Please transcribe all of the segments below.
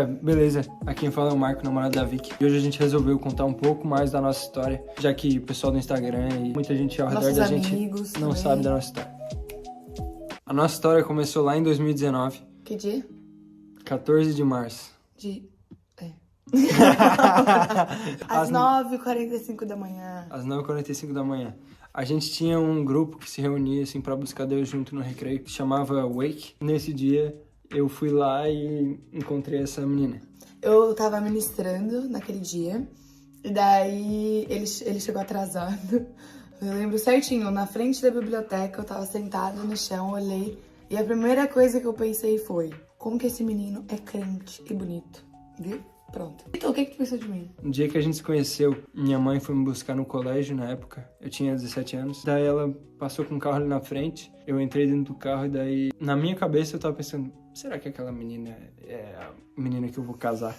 galera, beleza? Aqui quem fala é o Marco, namorado da Vicky. E hoje a gente resolveu contar um pouco mais da nossa história, já que o pessoal do Instagram e muita gente ao redor da gente não também sabe da nossa história. A nossa história começou lá em 2019. Que dia? 14 de março. Às 9h45 da manhã. Às 9h45 da manhã. A gente tinha um grupo que se reunia assim pra buscar Deus junto no recreio, que chamava Wake. Nesse dia eu fui lá e encontrei essa menina. Eu tava ministrando naquele dia, e daí ele chegou atrasado. Eu lembro certinho, na frente da biblioteca, eu tava sentada no chão, olhei, e a primeira coisa que eu pensei foi: como que esse menino é crente e bonito, viu? Pronto. Então, o que tu pensou de mim? No dia que a gente se conheceu, minha mãe foi me buscar no colégio na época. Eu tinha 17 anos. Daí ela passou com o carro ali na frente. Eu entrei dentro do carro e daí, na minha cabeça, eu tava pensando: será que aquela menina é a menina que eu vou casar?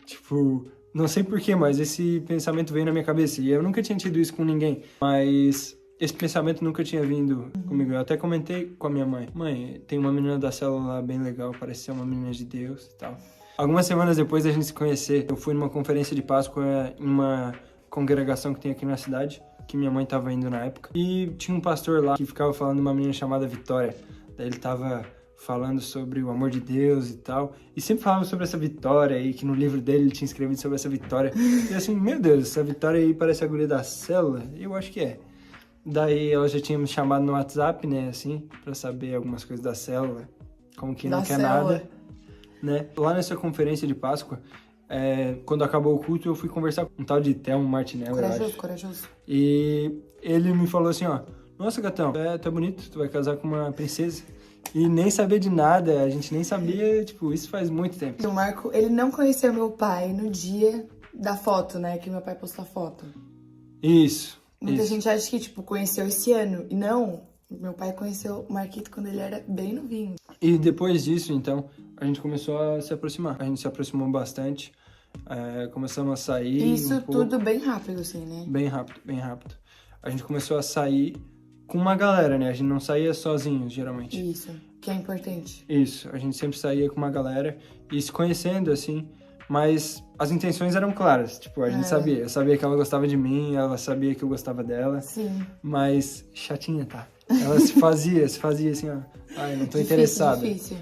Tipo, não sei porquê, mas esse pensamento veio na minha cabeça. E eu nunca tinha tido isso com ninguém. Mas esse pensamento nunca tinha vindo comigo. Eu até comentei com a minha mãe: mãe, tem uma menina da célula lá bem legal, parece ser uma menina de Deus e tal. Algumas semanas depois da gente se conhecer, eu fui numa conferência de Páscoa em uma congregação que tem aqui na cidade, que minha mãe tava indo na época. E tinha um pastor lá que ficava falando de uma menina chamada Vitória. Daí ele tava falando sobre o amor de Deus e tal. E sempre falava sobre essa Vitória aí, que no livro dele ele tinha escrevido sobre essa Vitória. E assim, meu Deus, essa Vitória aí parece a guria da célula? Eu acho que é. Daí ela já tinha me chamado no WhatsApp, né, assim, pra saber algumas coisas da célula. Como que não quer nada. Né? Lá nessa conferência de Páscoa, quando acabou o culto, eu fui conversar com um tal de Thelmo Martinelli, Corajoso. E ele me falou assim, ó: nossa, gatão, tu é bonito, tu vai casar com uma princesa. E nem sabia de nada, a gente nem sabia, tipo, isso faz muito tempo. O Marco, ele não conheceu meu pai no dia da foto, né, que meu pai postou a foto. Isso. Muita gente acha que, tipo, conheceu esse ano. E não, meu pai conheceu o Marquito quando ele era bem novinho. E depois disso, então, a gente começou a se aproximar. A gente se aproximou bastante, começamos a sair Isso tudo bem rápido, assim, né? Bem rápido, bem rápido. A gente começou a sair com uma galera, né? A gente não saía sozinho, geralmente. Isso, que é importante. Isso, a gente sempre saía com uma galera e se conhecendo, assim, mas as intenções eram claras. Tipo, a gente sabia. Eu sabia que ela gostava de mim, ela sabia que eu gostava dela. Sim. Mas chatinha, tá? Ela se fazia assim, ó: ai, não tô interessada. Difícil.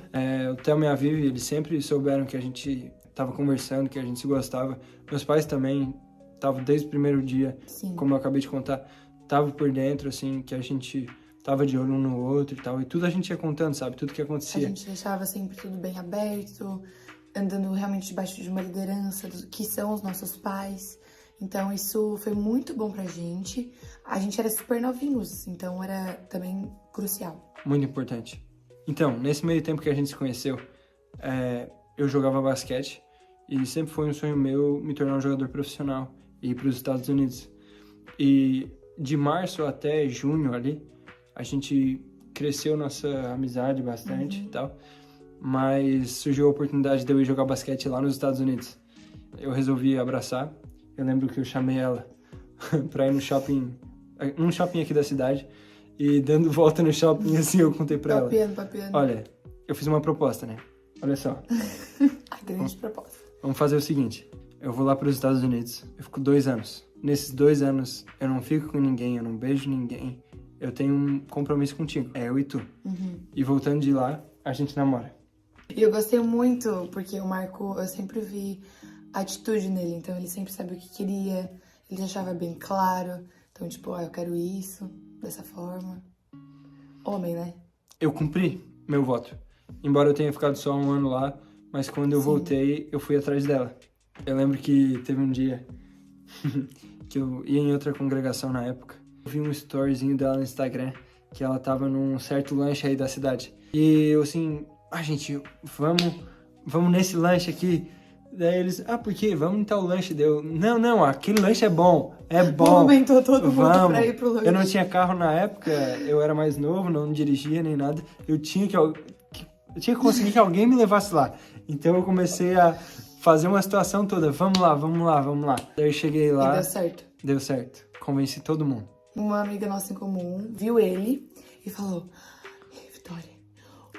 O Thelmo e a Vivi, eles sempre souberam que a gente tava conversando, que a gente se gostava. Meus pais também estavam desde o primeiro dia, Sim. como eu acabei de contar, estavam por dentro, assim, que a gente tava de olho um no outro e tal. E tudo a gente ia contando, sabe? Tudo que acontecia. A gente deixava sempre tudo bem aberto, andando realmente debaixo de uma liderança, que são os nossos pais. Então, isso foi muito bom pra gente. A gente era super novinhos, então era também crucial. Muito importante. Então, nesse meio tempo que a gente se conheceu, eu jogava basquete e sempre foi um sonho meu me tornar um jogador profissional e ir para os Estados Unidos. E de março até junho ali, a gente cresceu nossa amizade bastante e tal, mas surgiu a oportunidade de eu ir jogar basquete lá nos Estados Unidos. Eu resolvi abraçar. Eu lembro que eu chamei ela pra ir no shopping, num shopping aqui da cidade, e dando volta no shopping, assim, eu contei pra ela: Papiando. olha, eu fiz uma proposta, né? Olha só. A grande proposta. Vamos fazer o seguinte: eu vou lá pros Estados Unidos, eu fico 2 anos. Nesses 2 anos, eu não fico com ninguém, eu não beijo ninguém. Eu tenho um compromisso contigo, eu e tu. E voltando de lá, a gente namora. E eu gostei muito, porque o Marco, eu sempre vi a atitude nele. Então, ele sempre sabia o que queria, ele deixava bem claro. Então, tipo, eu quero isso, dessa forma. Homem, né? Eu cumpri meu voto. Embora eu tenha ficado só 1 ano lá, mas quando eu voltei, eu fui atrás dela. Eu lembro que teve um dia que eu ia em outra congregação na época. Eu vi um storyzinho dela no Instagram, que ela tava num certo lanche aí da cidade. E eu assim: gente, vamos nesse lanche aqui. Daí eles: por quê? Vamos em tal lanche. Deu: não, aquele lanche é bom. Movimentou todo mundo pra ir pro lanche. Eu não tinha carro na época, eu era mais novo, não dirigia nem nada. Eu tinha que conseguir que alguém me levasse lá. Então eu comecei a fazer uma situação toda: vamos lá. Daí eu cheguei lá. E deu certo. Deu certo. Convenci todo mundo. Uma amiga nossa em comum viu ele e falou: Vitória,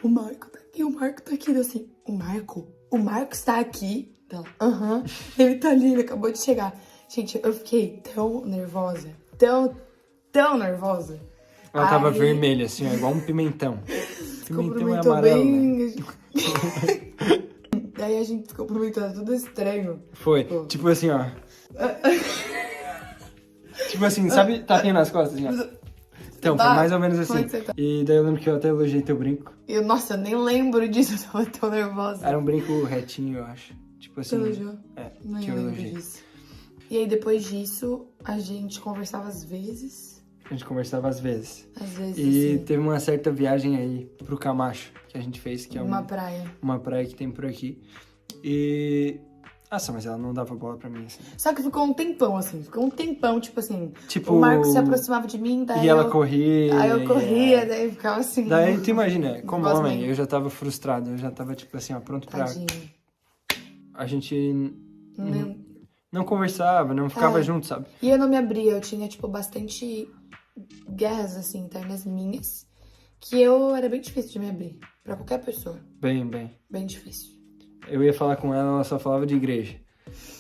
o Marco tá aqui. Deu assim: o Marco? o Marcos tá aqui? Ela, aham, ele tá ali, ele acabou de chegar. Gente, eu fiquei tão nervosa, tão nervosa. Ela tava vermelha, assim, ó, igual um pimentão. Pimentão é amarelo, bem... né? Daí a gente se cumprimentou, tudo estranho. Foi, Pô. tipo assim, ó. Tipo assim, sabe, tapinha nas costas, assim, ó. Então, foi mais ou menos Como é assim. que você tá? E daí eu lembro que eu até elogiei teu brinco. Nossa, eu nem lembro disso, eu tava tão nervosa. Era um brinco retinho, eu acho. Tipo Você assim. elogiou? É, Nem que eu lembro elogiei. disso. E aí, depois disso, a gente conversava às vezes. A gente conversava às vezes. Às vezes, E assim, teve uma certa viagem aí pro Camacho, que a gente fez, que é uma praia. uma praia que tem por aqui. E... Nossa, mas ela não dava bola pra mim, assim. Só que ficou um tempão, assim. Ficou um tempão, tipo assim. Tipo... O Marcos se aproximava de mim, daí E ela corria. Aí eu corria, é. daí ficava assim. Daí, tu imagina, como Gosto homem, mesmo. eu já tava frustrado. Eu já tava, tipo assim, ó, pronto pra... Tadinho. A gente Não- não conversava, não ficava É. junto, sabe? E eu não me abria, eu tinha, tipo, bastante guerras, assim, internas minhas. Que eu era bem difícil de me abrir. Pra qualquer pessoa. Bem, bem. Bem difícil. Eu ia falar com ela só falava de igreja.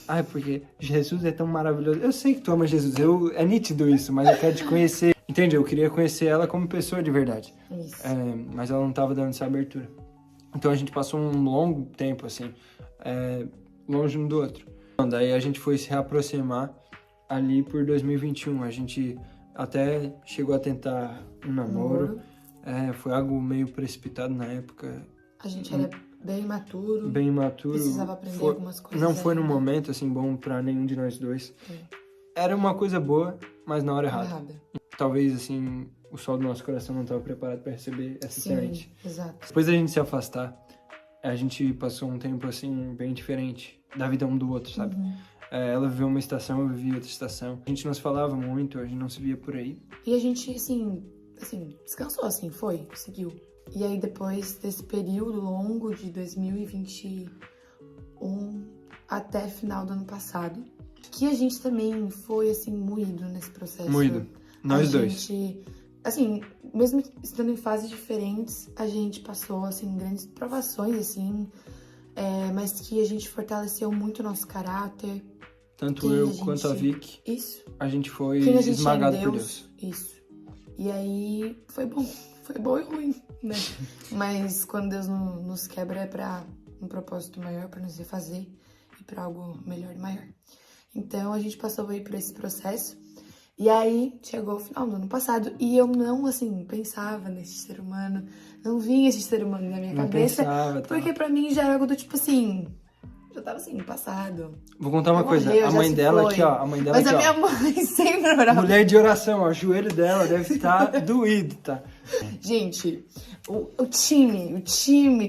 Ai, porque Jesus é tão maravilhoso. Eu sei que tu ama Jesus, é nítido isso, mas eu quero te conhecer. Entende? Eu queria conhecer ela como pessoa de verdade. Isso. Mas ela não tava dando essa abertura. Então a gente passou um longo tempo, assim, longe um do outro. Então, daí a gente foi se reaproximar ali por 2021. A gente até chegou a tentar um namoro. Foi algo meio precipitado na época. A gente era bem imaturo. Bem imaturo. Precisava aprender algumas coisas. Não foi num ainda. momento, assim, bom pra nenhum de nós dois. É. Era uma coisa boa, mas na hora errada. Errada. Talvez, assim, o sol do nosso coração não estava preparado pra receber essa Sim, semente. exato. Depois da gente se afastar, a gente passou um tempo, assim, bem diferente da vida um do outro, sabe? Uhum. Ela viveu uma estação, eu vivi outra estação. A gente não se falava muito, a gente não se via por aí. E a gente, assim, descansou, assim, seguiu. E aí, depois desse período longo de 2021 até final do ano passado, que a gente também foi, assim, moído nesse processo. Moído. Nós dois. Gente, assim, mesmo estando em fases diferentes, a gente passou, assim, grandes provações, assim, mas que a gente fortaleceu muito o nosso caráter. Tanto que eu a gente- quanto a Vicky, Isso. a gente foi Quem a gente esmagado é em por Deus. Deus. Isso. E aí, foi bom e ruim, né? Mas quando Deus nos quebra é pra um propósito maior, pra nos refazer e pra algo melhor e maior. Então, a gente passou aí por esse processo. E aí, chegou o final do ano passado e eu não, assim, pensava nesse ser humano, não vinha esse ser humano na minha Não cabeça. pensava, tá? Porque pra mim já era algo do tipo assim, já tava assim, passado. Vou contar uma Já coisa. morreu, A já mãe se dela foi. aqui, ó. A mãe dela Mas aqui, a ó. minha mãe sempre orava. Mulher de oração, ó. O joelho dela deve estar doído, tá? Gente, o time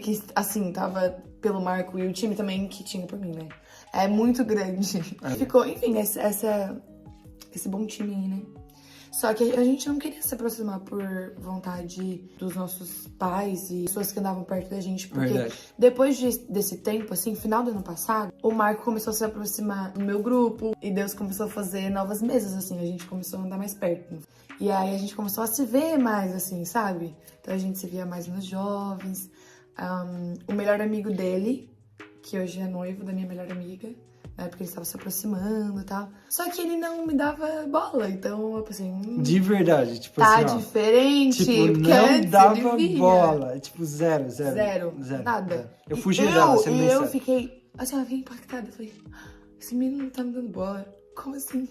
que, assim, tava pelo Marco e o time também que tinha por mim, né? É muito grande. Ficou, enfim, esse bom time aí, né? Só que a gente não queria se aproximar por vontade dos nossos pais e pessoas que andavam perto da gente. Porque Verdade. depois desse tempo, assim, final do ano passado, o Marco começou a se aproximar do meu grupo e Deus começou a fazer novas mesas, assim, a gente começou a andar mais perto. E aí a gente começou a se ver mais, assim, sabe? Então a gente se via mais nos jovens. O melhor amigo dele, que hoje é noivo da minha melhor amiga, na época ele estava se aproximando e tal. Só que ele não me dava bola, então eu pensei, De verdade, tipo tá assim, ó. diferente, Tipo, porque não antes dava ele vinha. bola. Tipo, zero. Zero, nada. Zero. Eu E fugia dela, sendo E bem eu sério. fiquei, assim, eu fiquei impactada. Eu falei, esse menino não tá me dando bola. Como assim?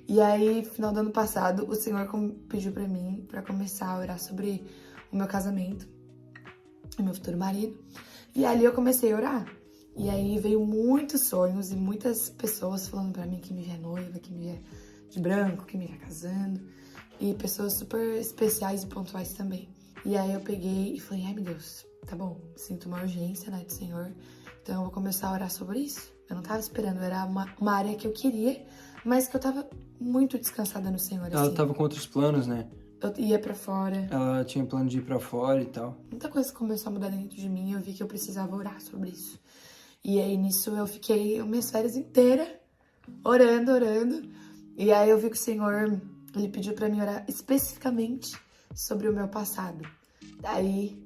E aí, no final do ano passado, o Senhor pediu pra mim pra começar a orar sobre o meu casamento, o meu futuro marido. E ali eu comecei a orar. E aí veio muitos sonhos e muitas pessoas falando pra mim que me via noiva, que me via de branco, que me via casando. E pessoas super especiais e pontuais também. E aí eu peguei e falei, ai meu Deus, tá bom, sinto uma urgência, né, do Senhor. Então eu vou começar a orar sobre isso. Eu não tava esperando, era uma área que eu queria, mas que eu tava muito descansada no Senhor, Ela assim. tava com outros planos, né? Eu ia pra fora. Ela tinha plano de ir pra fora e tal. Muita coisa começou a mudar dentro de mim e eu vi que eu precisava orar sobre isso. E aí, nisso, eu fiquei minhas férias inteiras orando. E aí, eu vi que o Senhor, ele pediu pra mim orar especificamente sobre o meu passado. Daí,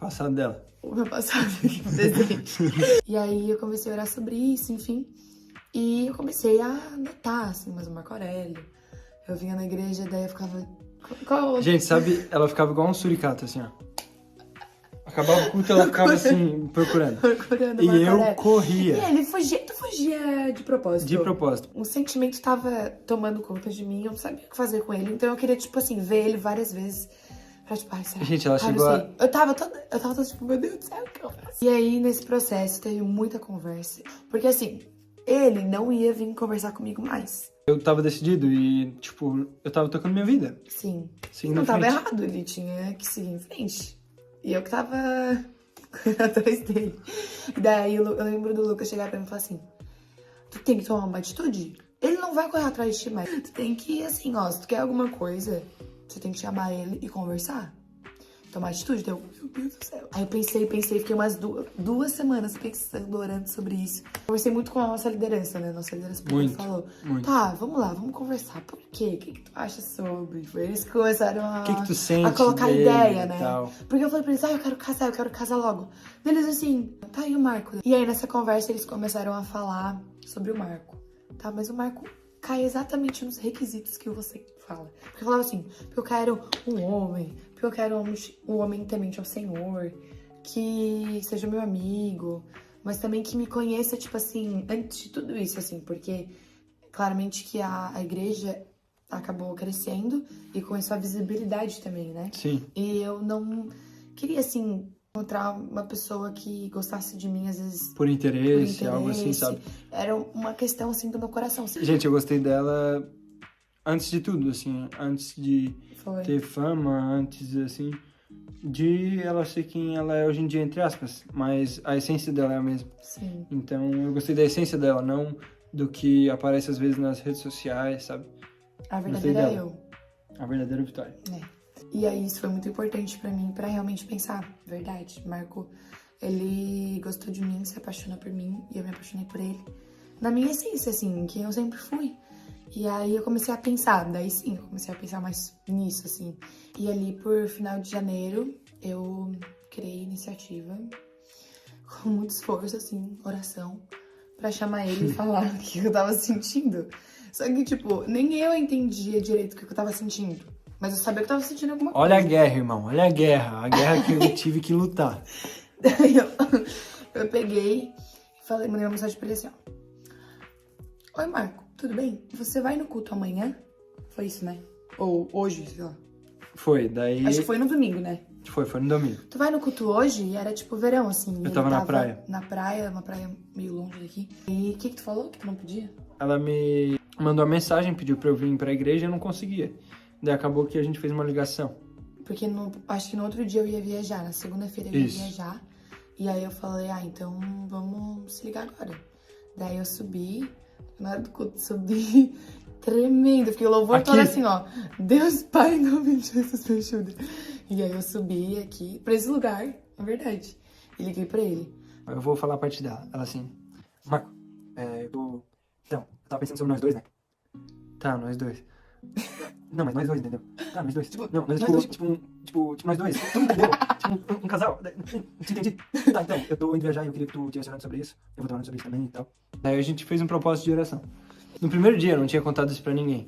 Passado dela. O meu passado aqui presente. E aí eu comecei a orar sobre isso, enfim. E eu comecei a anotar, assim, mas o Marco Aurélio. Eu vinha na igreja, daí eu ficava... Gente, sabe, ela ficava igual um suricato, assim, ó. Acabava o culto, ela ficava assim, procurando. Procurando o E Marco eu Aurélio. corria. E ele fugia de propósito. De propósito. Um sentimento tava tomando conta de mim, eu não sabia o que fazer com ele. Então eu queria, tipo assim, ver ele várias vezes. Pra, tipo, ai, será? Gente, ela Ai, chegou não a... sei. Eu tava toda, tipo, meu Deus do céu, o que eu faço? E aí, nesse processo, teve muita conversa. Porque, assim, ele não ia vir conversar comigo mais. Eu tava decidido e, tipo, eu tava tocando minha vida. Sim. Seguindo Não em tava frente. errado, ele tinha que seguir em frente. E eu que tava atrás dele. E daí eu lembro do Lucas chegar pra mim e falar assim: tu tem que tomar uma atitude. Ele não vai correr atrás de ti mais. Tu tem que, assim, ó, se tu quer alguma coisa, você tem que chamar ele e conversar. Tomar atitude. Deu, meu Deus do céu. Aí eu pensei, fiquei umas duas semanas pensando, orando sobre isso. Conversei muito com a nossa liderança, né? Nossa liderança falou: muito. tá, vamos lá, vamos conversar. Por quê? O que tu acha sobre? Foi eles que começaram O que tu sente a colocar dele ideia, e né? tal. Porque eu falei pra eles: eu quero casar logo. Eles assim, tá aí o Marco. E aí nessa conversa eles começaram a falar sobre o Marco. Tá, mas o Marco cai exatamente nos requisitos que você fala. Porque eu falava assim, porque eu quero um homem, porque eu quero um homem temente ao Senhor, que seja meu amigo, mas também que me conheça, tipo assim, antes de tudo isso, assim, porque claramente que a igreja acabou crescendo e com isso a visibilidade também, né? Sim. E eu não queria, assim, encontrar uma pessoa que gostasse de mim, às vezes... Por interesse, algo assim, sabe? Era uma questão, assim, do meu coração. Assim. Gente, eu gostei dela antes de tudo, assim. Antes de ter fama, antes, assim... De ela ser quem ela é hoje em dia, entre aspas. Mas a essência dela é a mesma. Sim. Então, eu gostei da essência dela, não do que aparece às vezes nas redes sociais, sabe? A verdadeira eu. A verdadeira Vitória. É. E aí, isso foi muito importante pra mim, pra realmente pensar. Verdade, Marco, ele gostou de mim, se apaixonou por mim, e eu me apaixonei por ele. Na minha essência, assim, quem eu sempre fui. E aí, eu comecei a pensar, daí sim, eu comecei a pensar mais nisso, assim. E ali, por final de janeiro, eu criei iniciativa, com muito esforço, assim, oração, pra chamar ele e falar o que eu tava sentindo. Só que, tipo, nem eu entendia direito o que eu tava sentindo. Mas eu sabia que eu tava sentindo alguma coisa. Olha a guerra, irmão. Olha a guerra. A guerra que eu tive que lutar. Daí eu peguei e falei, mandei uma mensagem pra ele assim, ó. Oi, Marco, tudo bem? Você vai no culto amanhã? Foi isso, né? Ou hoje, sei lá. Foi, daí... Acho que foi no domingo, né? Foi no domingo. Tu vai no culto hoje? E era tipo verão, assim. Eu tava na praia. Na praia, uma praia meio longe daqui. E o que tu falou? Que tu não podia? Ela me mandou uma mensagem, pediu pra eu vir pra igreja e eu não conseguia. Daí acabou que a gente fez uma ligação. Porque acho que no outro dia eu ia viajar, na segunda-feira eu ia viajar. E aí eu falei, então vamos se ligar agora. Daí eu subi, na hora do culto, subi tremendo. Fiquei o louvor todo assim, ó. Deus Pai, em nome de Jesus, me ajuda. E aí eu subi aqui, pra esse lugar, na verdade. E liguei pra ele. Eu vou falar a parte dela. Ela assim, Marco, Então, eu tava pensando sobre nós dois, né? Tá, nós dois. Não, mas nós dois, entendeu? Tá, nós dois. Não, nós tipo, nós dois. Tu entendeu? Tipo, um casal. Te entendi. Tá, então, eu tô indo viajar e eu queria que tu tivesse orando sobre isso. Eu vou estar orando sobre isso também e tal. Daí a gente fez um propósito de oração. No primeiro dia, eu não tinha contado isso pra ninguém.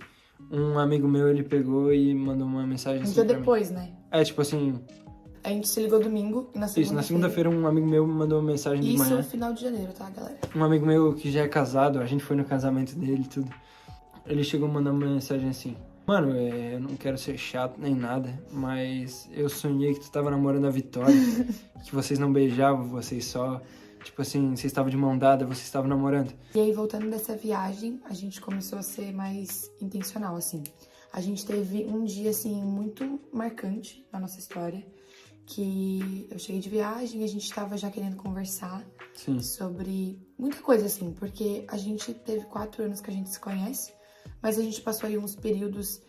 Um amigo meu, ele pegou e mandou uma mensagem assim Um dia pra depois, mim. né? Tipo assim... A gente se ligou domingo e na segunda-feira... Isso, na segunda-feira um amigo meu me mandou uma mensagem de manhã. Isso, final de janeiro, tá, galera? Um amigo meu que já é casado, a gente foi no casamento dele e tudo. Ele chegou mandando uma mensagem assim: mano, eu não quero ser chato nem nada, mas eu sonhei que tu tava namorando a Vitória, que vocês não beijavam, vocês só... Tipo assim, vocês estavam de mão dada, vocês estavam namorando. E aí, voltando dessa viagem, a gente começou a ser mais intencional, assim. A gente teve um dia, assim, muito marcante na nossa história, que eu cheguei de viagem e a gente tava já querendo conversar sobre muita coisa, assim, porque a gente teve 4 anos que a gente se conhece, mas a gente passou aí uns períodos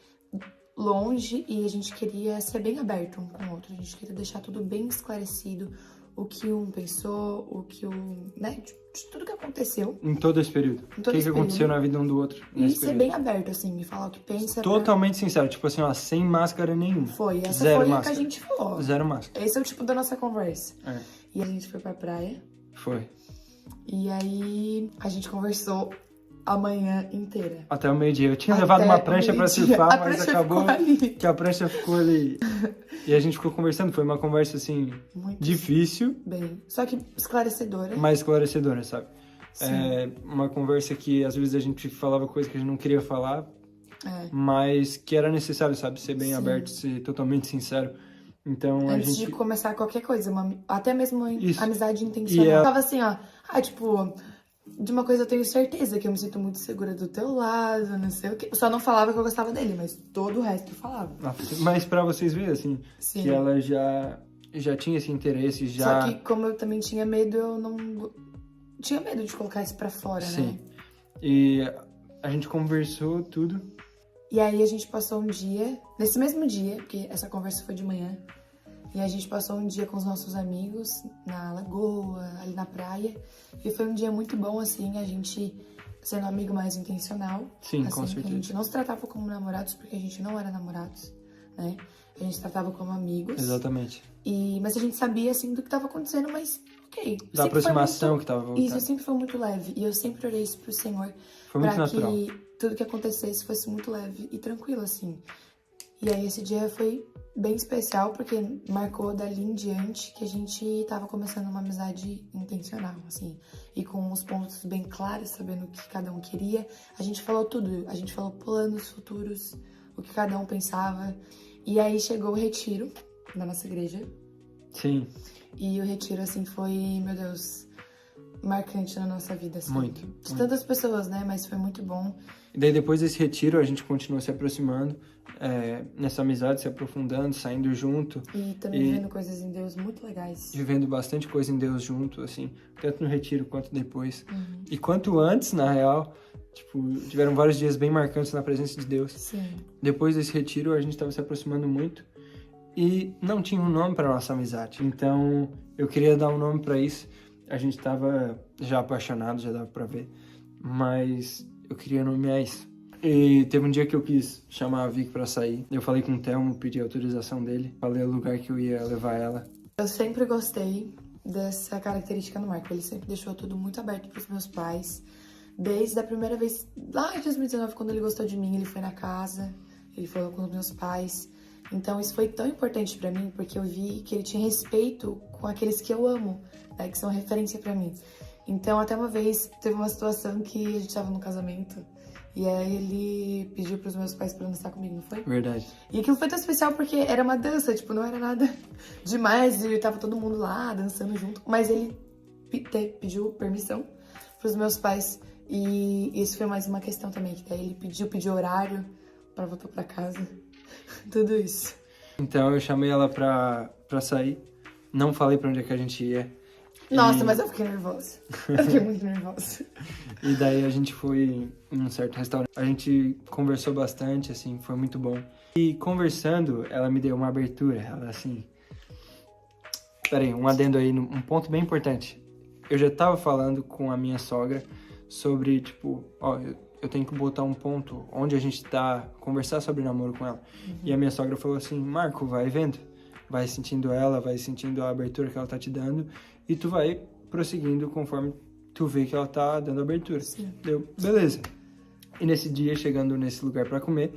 longe e a gente queria ser bem aberto um com o outro, a gente queria deixar tudo bem esclarecido, o que um pensou, o que um, né, de tudo que aconteceu. Em todo esse período. Em O todo que esse aconteceu período. na vida um do outro E nesse ser período. bem aberto, assim, e falar o que pensa. Totalmente sincero, tipo assim, ó, sem máscara nenhuma. Foi, essa Zero foi máscara. a que a gente falou. Zero máscara. Esse é o tipo da nossa conversa. É. E a gente foi pra praia. Foi. E aí a gente conversou a manhã inteira. Até o meio-dia. Eu tinha Até levado uma o prancha pra meio-dia. surfar, A mas prancha acabou ficou ali. que a prancha ficou ali. E a gente ficou conversando. Foi uma conversa, assim, Muito difícil, bem. Só que esclarecedora. mas esclarecedora, sabe? Sim. É uma conversa que às vezes a gente falava coisas que a gente não queria falar, É. mas que era necessário, sabe? Ser bem Sim. aberto, ser totalmente sincero. Então Antes a gente. de começar qualquer coisa, até mesmo Isso. amizade intencional. E Eu tava assim, ó. Tipo, de uma coisa eu tenho certeza que eu me sinto muito segura do teu lado, não sei o quê. Eu só não falava que eu gostava dele, mas todo o resto eu falava. Mas pra vocês verem, assim, Sim. que ela já tinha esse interesse, já. Só que como eu também tinha medo, eu não. Tinha medo de colocar isso pra fora, Sim. né? E a gente conversou tudo. E aí a gente passou um dia, nesse mesmo dia, porque essa conversa foi de manhã, e a gente passou um dia com os nossos amigos na lagoa, ali na praia. E foi um dia muito bom, assim, a gente sendo um amigo mais intencional. Sim, assim, com que certeza. a gente não se tratava como namorados, porque a gente não era namorados, né? A gente se tratava como amigos. Exatamente. Mas a gente sabia, assim, do que tava acontecendo, mas ok. Da Sempre foi aproximação muito- que tava voltando. Isso sempre foi muito leve. E eu sempre orei isso pro Senhor. Foi muito pra natural. que tudo que acontecesse fosse muito leve e tranquilo, assim. E aí esse dia foi bem especial, porque marcou dali em diante que a gente tava começando uma amizade intencional, assim. E com os pontos bem claros, sabendo o que cada um queria. A gente falou tudo. A gente falou planos futuros, o que cada um pensava. E aí chegou o retiro da nossa igreja. Sim, E o retiro, assim, foi, meu Deus, marcante na nossa vida, assim. Muito, De muito. tantas pessoas, né? Mas foi muito bom. e daí depois desse retiro a gente continuou se aproximando, nessa amizade, se aprofundando, saindo junto, E também vendo coisas em Deus muito legais. vivendo bastante coisa em Deus junto, assim, tanto no retiro quanto depois. Uhum. E quanto antes, na real, tipo, tiveram vários dias bem marcantes na presença de Deus. Sim. Depois desse retiro a gente estava se aproximando muito e não tinha um nome para nossa amizade. Então eu queria dar um nome para isso. A gente estava já apaixonado, já dava para ver, mas eu queria nomear isso. E teve um dia que eu quis chamar a Vicky para sair. Eu falei com o Thelmo, pedi autorização dele, falei o lugar que eu ia levar ela. Eu sempre gostei dessa característica no Marco. Ele sempre deixou tudo muito aberto pros meus pais. Desde a primeira vez, lá em 2019, quando ele gostou de mim, ele foi na casa, ele falou com os meus pais. Então isso foi tão importante pra mim, porque eu vi que ele tinha respeito com aqueles que eu amo, né, que são referência pra mim. Então até uma vez teve uma situação que a gente tava no casamento, e aí ele pediu pros meus pais pra dançar comigo, não foi? Verdade. E aquilo foi tão especial porque era uma dança, tipo, não era nada demais, e tava todo mundo lá dançando junto. Mas ele pediu permissão pros meus pais, e isso foi mais uma questão também, que daí ele pediu horário pra voltar pra casa, tudo isso. Então eu chamei ela pra sair, não falei pra onde é que a gente ia. Nossa, mas eu fiquei nervosa, eu fiquei muito nervosa. E daí a gente foi em um certo restaurante. A gente conversou bastante, assim, foi muito bom. E conversando, ela me deu uma abertura. Ela assim... Peraí, um adendo aí, um ponto bem importante. Eu já tava falando com a minha sogra sobre, tipo, ó, eu tenho que botar um ponto onde a gente tá, conversar sobre namoro com ela. E a minha sogra falou assim, Marco, vai vendo. Vai sentindo ela, vai sentindo a abertura que ela tá te dando. E tu vai prosseguindo conforme tu vê que ela tá dando abertura. Sim. Deu, beleza. E nesse dia, chegando nesse lugar pra comer,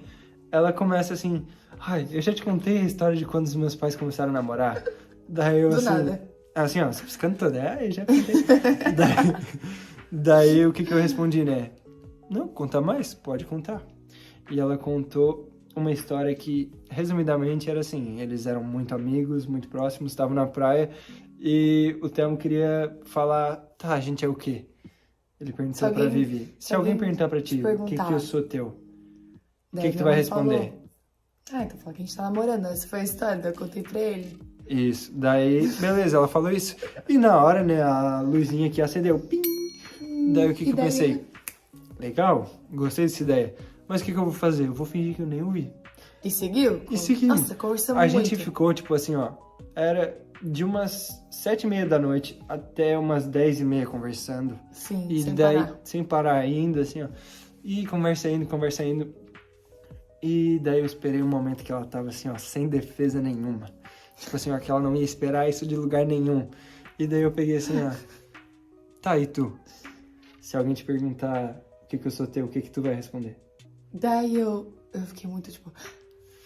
ela começa assim, ai, eu já te contei a história de quando os meus pais começaram a namorar. Daí eu Do assim... nada. Assim, ó, se piscando toda, eu já contei. daí o que eu respondi, né? Não, conta mais? Pode contar. E ela contou uma história que, resumidamente, era assim, eles eram muito amigos, muito próximos, estavam na praia, e o Thelmo queria falar, tá, a gente é o quê? Ele perguntou pra Vivi. Se alguém perguntar pra ti, o que eu sou teu? O que tu vai responder? Então fala que a gente tá namorando, essa foi a história, daí eu contei pra ele. Isso, daí, beleza, ela falou isso. E na hora, né, a luzinha aqui acendeu, pim! Daí o que eu pensei? Legal, gostei dessa ideia. Mas o que eu vou fazer? Eu vou fingir que eu nem ouvi. E seguiu? E segui. Nossa, conversamos A muito. gente ficou, tipo assim, ó, era de umas 7h30 da noite até umas 10h30 conversando. Sim, E sem daí, parar. sem parar ainda, assim, ó. E conversa indo. E daí eu esperei um momento que ela tava assim, ó, sem defesa nenhuma. Tipo assim, ó, que ela não ia esperar isso de lugar nenhum. E daí eu peguei assim, ó. Tá, e tu? Se alguém te perguntar o que eu sou teu, o que tu vai responder? Daí eu fiquei muito tipo,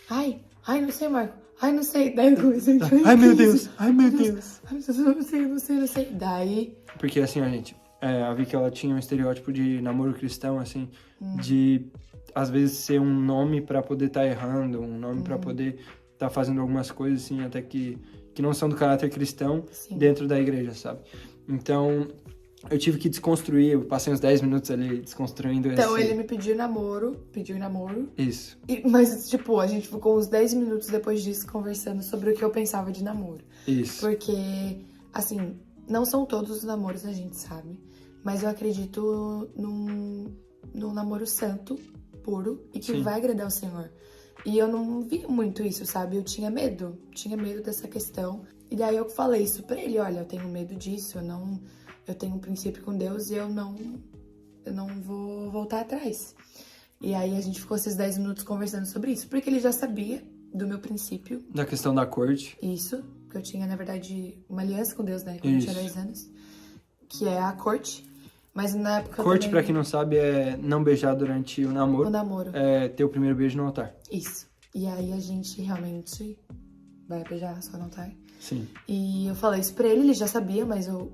ai, não sei, Marco. Ai, não sei. Daí eu comecei a Ai, meu Deus. Ai, meu Deus. Ai, meu Deus, não sei. Daí... Porque assim, ó, gente, a Vicky, ela tinha um estereótipo de namoro cristão, assim, de, às vezes, ser um nome pra poder estar errando, um nome pra poder estar fazendo algumas coisas, assim, até que não são do caráter cristão Sim. dentro da igreja, sabe? Então, eu tive que desconstruir, eu passei uns 10 minutos ali desconstruindo Então ele me pediu namoro. Isso. Mas, tipo, a gente ficou uns 10 minutos depois disso conversando sobre o que eu pensava de namoro. Isso. Porque, assim, não são todos os namoros, a gente sabe. Mas eu acredito num namoro santo, puro, e que Sim. vai agradar o Senhor. E eu não vi muito isso, sabe? Eu tinha medo dessa questão. E daí eu falei isso pra ele, olha, eu tenho medo disso, eu tenho um princípio com Deus e eu não vou voltar atrás. E aí a gente ficou esses 10 minutos conversando sobre isso, porque ele já sabia do meu princípio. Da questão da corte. Isso, que eu tinha, na verdade, uma aliança com Deus, né? Quando eu tinha 10 anos. Que é a corte. Mas na época Corte, também... pra quem não sabe, é não beijar durante o namoro. O namoro. É ter o primeiro beijo no altar. Isso. E aí a gente realmente vai beijar só no altar. Sim. E eu falei isso pra ele já sabia, mas eu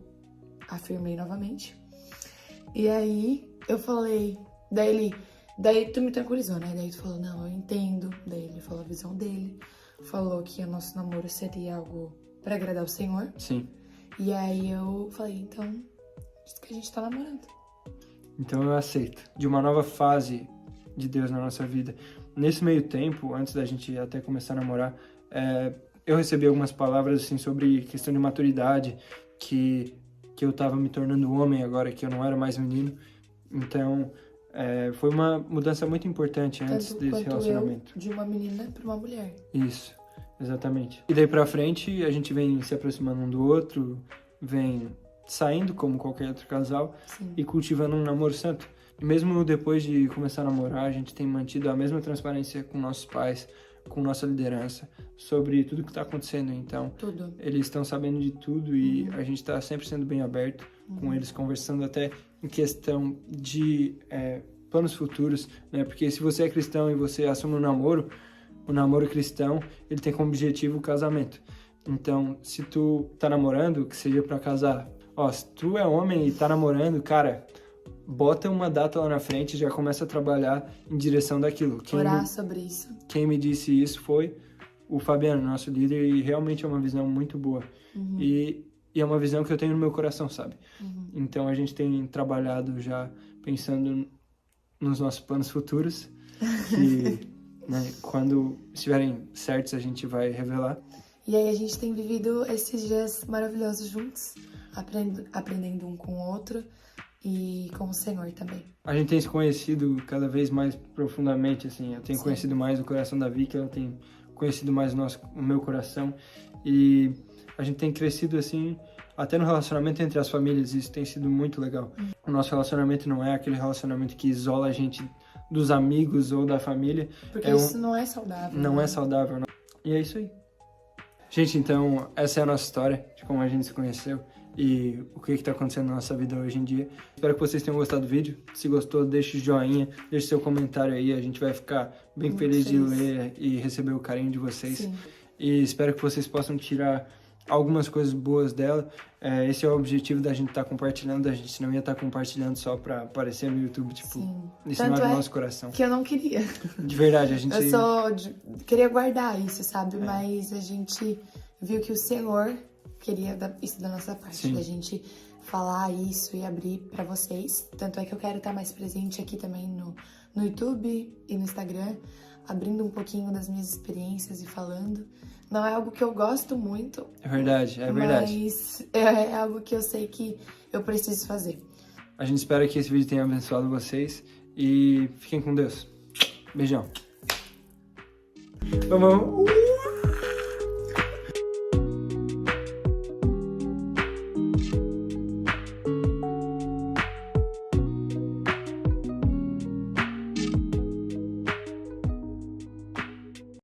afirmei novamente. E aí eu falei... Daí tu me tranquilizou, né? Daí tu falou, não, eu entendo. Daí ele falou a visão dele. Falou que o nosso namoro seria algo pra agradar o Senhor. Sim. E aí eu falei, então, diz que a gente tá namorando. Então eu aceito. De uma nova fase de Deus na nossa vida. Nesse meio tempo, antes da gente até começar a namorar, eu recebi algumas palavras assim sobre questão de maturidade, que eu tava me tornando homem agora, que eu não era mais menino. Então, foi uma mudança muito importante antes Tanto desse quanto relacionamento. eu, de uma menina pra uma mulher. Isso, exatamente. E daí pra frente, a gente vem se aproximando um do outro, vem saindo como qualquer outro casal. Sim. E cultivando um namoro santo. E mesmo depois de começar a namorar, a gente tem mantido a mesma transparência com nossos pais, com nossa liderança, sobre tudo que está acontecendo. Então, Tudo. eles estão sabendo de tudo e a gente está sempre sendo bem aberto com eles, conversando até em questão de planos futuros, né? Porque se você é cristão e você assume um namoro, o namoro cristão, ele tem como objetivo o casamento. Então, se tu tá namorando, que seja para casar. Ó, se tu é homem e tá namorando, cara, bota uma data lá na frente e já começa a trabalhar em direção daquilo. Orar sobre isso. Quem me disse isso foi o Fabiano, nosso líder, e realmente é uma visão muito boa. E é uma visão que eu tenho no meu coração, sabe? Então a gente tem trabalhado já pensando nos nossos planos futuros, que né, quando estiverem certos a gente vai revelar. E aí a gente tem vivido esses dias maravilhosos juntos, aprendendo um com o outro e com o Senhor também. A gente tem se conhecido cada vez mais profundamente, assim. Eu tenho Sim. conhecido mais o coração da Vicky, ela tem conhecido mais o meu coração. E a gente tem crescido, assim, até no relacionamento entre as famílias. Isso tem sido muito legal. O nosso relacionamento não é aquele relacionamento que isola a gente dos amigos ou da família. Porque isso não é saudável. Não né? é saudável. Não. E é isso aí. Gente, então, essa é a nossa história de como a gente se conheceu e o que está acontecendo na nossa vida hoje em dia. Espero que vocês tenham gostado do vídeo. Se gostou, deixe o joinha, deixe seu comentário aí. A gente vai ficar bem Muito feliz de feliz. ler e receber o carinho de vocês. Sim. E espero que vocês possam tirar algumas coisas boas dela. Esse é o objetivo da gente estar compartilhando. A gente não ia estar compartilhando só para aparecer no YouTube. Tipo, Sim. isso Tanto não é do é nosso coração. que eu não queria. De verdade, a gente... Eu só queria guardar isso, sabe? Mas a gente viu que o Senhor queria isso da nossa parte, Sim. da gente falar isso e abrir pra vocês. Tanto é que eu quero estar mais presente aqui também no YouTube e no Instagram, abrindo um pouquinho das minhas experiências e falando. Não é algo que eu gosto muito. É verdade, é verdade. Mas é algo que eu sei que eu preciso fazer. A gente espera que esse vídeo tenha abençoado vocês e fiquem com Deus. Beijão. Vamos.